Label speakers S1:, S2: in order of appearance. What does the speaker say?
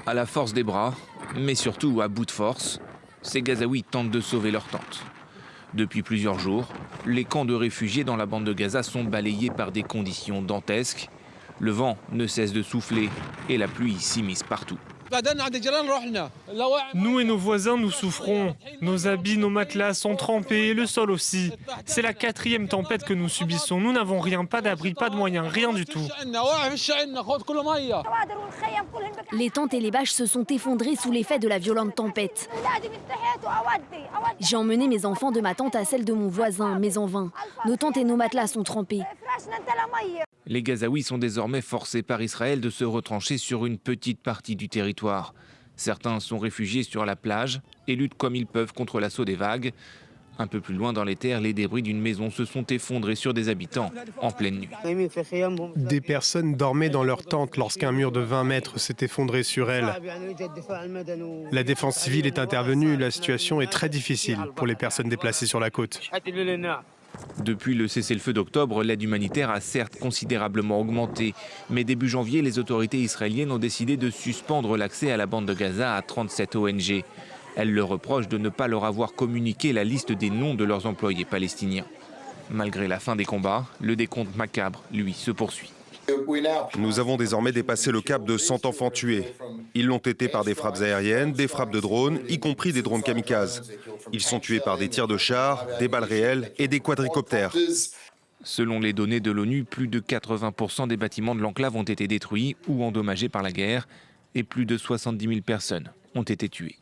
S1: À la force des bras, mais surtout à bout de force, ces Gazaouis tentent de sauver leur tente. Depuis plusieurs jours, les camps de réfugiés dans la bande de Gaza sont balayés par des conditions dantesques. Le vent ne cesse de souffler et la pluie s'immisce partout.
S2: Nous et nos voisins, nous souffrons. Nos habits, nos matelas sont trempés et le sol aussi. C'est la 4e tempête que nous subissons. Nous n'avons rien, pas d'abri, pas de moyens, rien du tout.
S3: Les tentes et les bâches se sont effondrées sous l'effet de la violente tempête. J'ai emmené mes enfants de ma tente à celle de mon voisin, mais en vain. Nos tentes et nos matelas sont trempés.
S1: Les Gazaouis sont désormais forcés par Israël de se retrancher sur une petite partie du territoire. Certains sont réfugiés sur la plage et luttent comme ils peuvent contre l'assaut des vagues. Un peu plus loin dans les terres, les débris d'une maison se sont effondrés sur des habitants en pleine nuit.
S4: Des personnes dormaient dans leur tente lorsqu'un mur de 20 mètres s'est effondré sur elles. La défense civile est intervenue. La situation est très difficile pour les personnes déplacées sur la côte.
S1: Depuis le cessez-le-feu d'octobre, l'aide humanitaire a certes considérablement augmenté. Mais début janvier, les autorités israéliennes ont décidé de suspendre l'accès à la bande de Gaza à 37 ONG. Elles leur reprochent de ne pas leur avoir communiqué la liste des noms de leurs employés palestiniens. Malgré la fin des combats, le décompte macabre, lui, se poursuit.
S5: Nous avons désormais dépassé le cap de 100 enfants tués. Ils l'ont été par des frappes aériennes, des frappes de drones, y compris des drones kamikazes. Ils sont tués par des tirs de chars, des balles réelles et des quadricoptères.
S1: Selon les données de l'ONU, plus de 80% des bâtiments de l'enclave ont été détruits ou endommagés par la guerre et plus de 70 000 personnes ont été tuées.